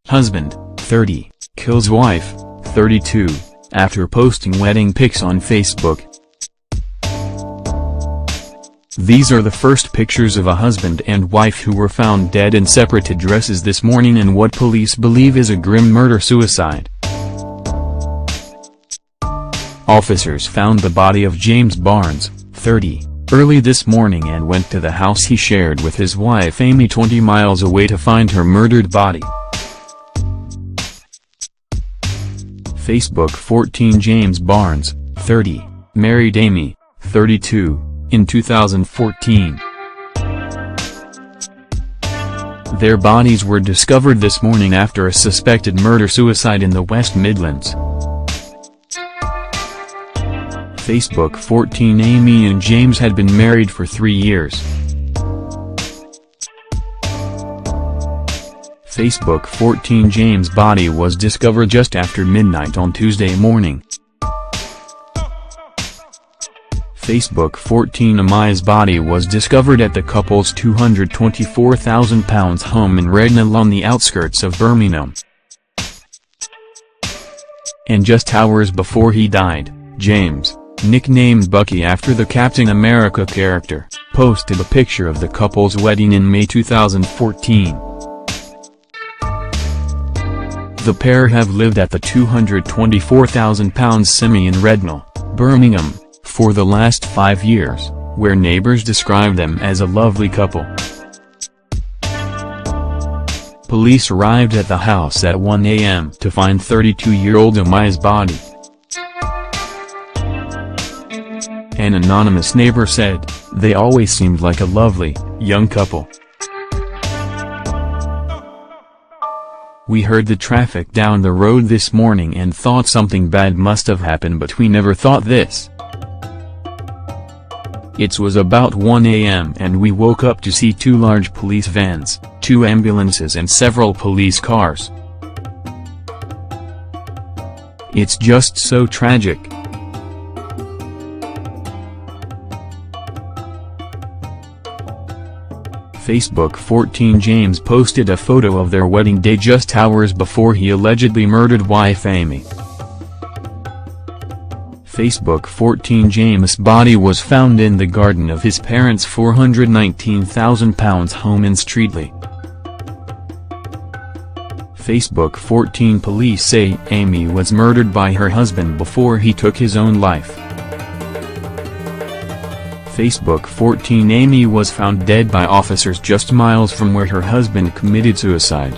Husband, 30, kills wife, 32, after posting wedding pics on Facebook. These are the first pictures of a husband and wife who were found dead in separate addresses this morning in what police believe is a grim murder-suicide. Officers found the body of James Barnes, 30, early this morning and went to the house he shared with his wife Amy 20 miles away to find her murdered body. Facebook 14 James Barnes, 30, married Amy, 32, in 2014. Their bodies were discovered this morning after a suspected murder-suicide in the West Midlands. Facebook 14 Amy and James had been married for 3 years. Facebook 14 James' body was discovered just after midnight on Tuesday morning. Facebook 14 Amai's body was discovered at the couple's £224,000 home in Rednall on the outskirts of Birmingham. And just hours before he died, James, nicknamed Bucky after the Captain America character, posted a picture of the couple's wedding in May 2014. The pair have lived at the £224,000 semi in Rednall, Birmingham, for the last 5 years, where neighbors describe them as a lovely couple. Police arrived at the house at 1 a.m. to find 32-year-old Amai's body. An anonymous neighbor said, "They always seemed like a lovely, young couple. We heard the traffic down the road this morning and thought something bad must have happened, but we never thought this. It was about 1 a.m. and we woke up to see 2 large police vans, 2 ambulances and several police cars. It's just so tragic." Facebook 14 James posted a photo of their wedding day just hours before he allegedly murdered wife Amy. Facebook 14 James' body was found in the garden of his parents' £419,000 home in Streatley. Facebook 14 police say Amy was murdered by her husband before he took his own life. Facebook 14 Amy was found dead by officers just miles from where her husband committed suicide.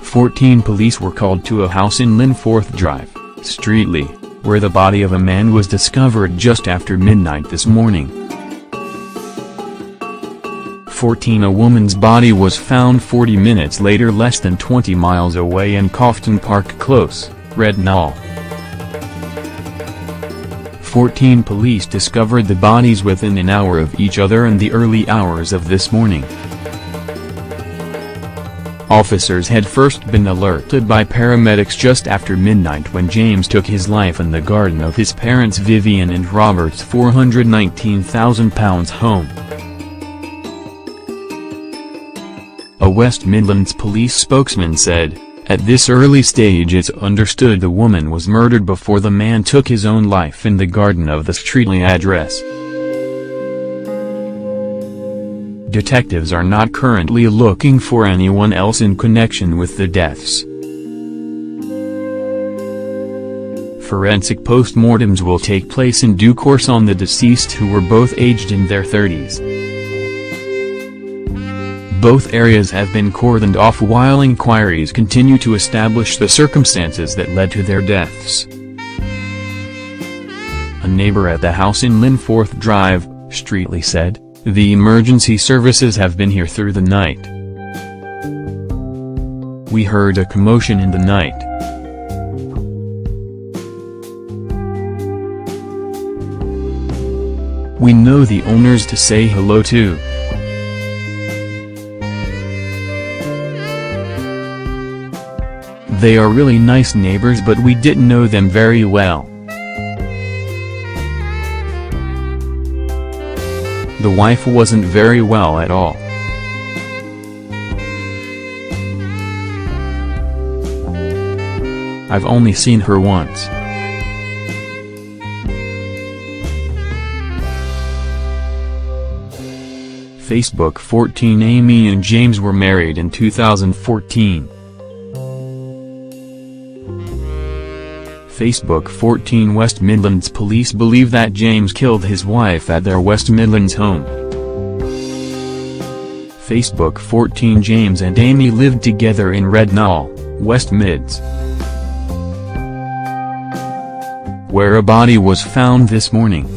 14 police were called to a house in Linforth Drive, Streatley, where the body of a man was discovered just after midnight this morning. 14 A woman's body was found 40 minutes later less than 20 miles away in Cofton Park Close, Rednall. 14 police discovered the bodies within an hour of each other in the early hours of this morning. Officers had first been alerted by paramedics just after midnight when James took his life in the garden of his parents Vivian and Robert's £419,000 home. A West Midlands police spokesman said, "At this early stage it's understood the woman was murdered before the man took his own life in the garden of the Streatley address. Detectives are not currently looking for anyone else in connection with the deaths. Forensic postmortems will take place in due course on the deceased, who were both aged in their 30s. Both areas have been cordoned off while inquiries continue to establish the circumstances that led to their deaths." A neighbor at the house in Linforth Drive, Streatley said, "The emergency services have been here through the night. We heard a commotion in the night. We know the owners to say hello to. They are really nice neighbors, but we didn't know them very well. The wife wasn't very well at all. I've only seen her once. Facebook 14 Amy and James were married in 2014. Facebook 14 West Midlands police believe that James killed his wife at their West Midlands home. Facebook 14 James and Amy lived together in Rednall, West Mids, where a body was found this morning.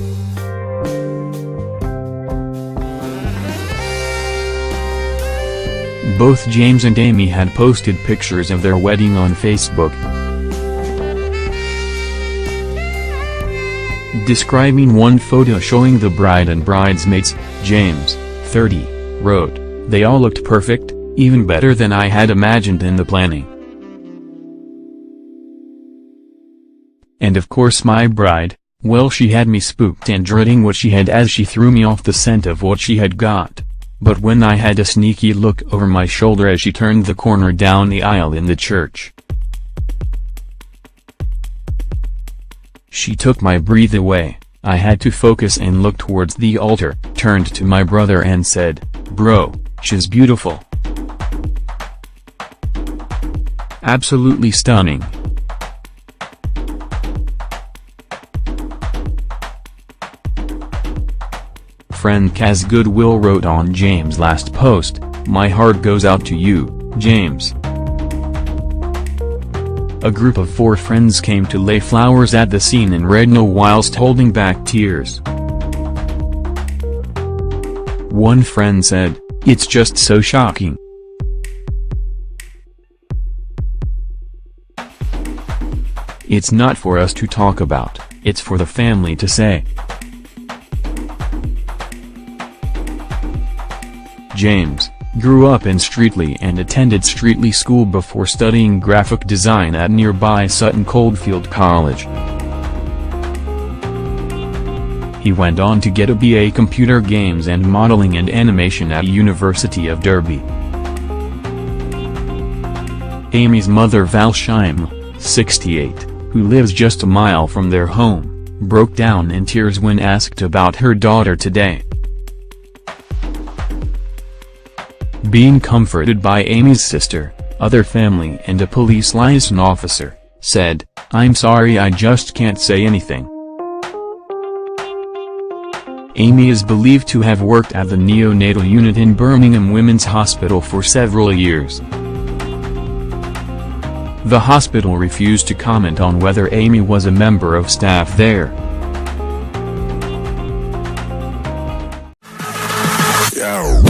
Both James and Amy had posted pictures of their wedding on Facebook, describing one photo showing the bride and bridesmaids. James, 30, wrote, "They all looked perfect, even better than I had imagined in the planning. And of course my bride, well, she had me spooked and dreading what she had as she threw me off the scent of what she had got. But when I had a sneaky look over my shoulder as she turned the corner down the aisle in the church, she took my breath away. I had to focus and look towards the altar, turned to my brother and said, 'Bro, she's beautiful.' Absolutely stunning." Friend Kaz Goodwill wrote on James' last post, "My heart goes out to you, James." A group of 4 friends came to lay flowers at the scene in Rednall whilst holding back tears. One friend said, "It's just so shocking. It's not for us to talk about, it's for the family to say." James grew up in Streatley and attended Streatley School before studying graphic design at nearby Sutton Coldfield College. He went on to get a BA Computer Games and Modeling and Animation at University of Derby. Amy's mother Val Scheim, 68, who lives just a mile from their home, broke down in tears when asked about her daughter today. Being comforted by Amy's sister, other family and a police liaison officer, said, "I'm sorry, I just can't say anything." Amy is believed to have worked at the neonatal unit in Birmingham Women's Hospital for several years. The hospital refused to comment on whether Amy was a member of staff there. Yo.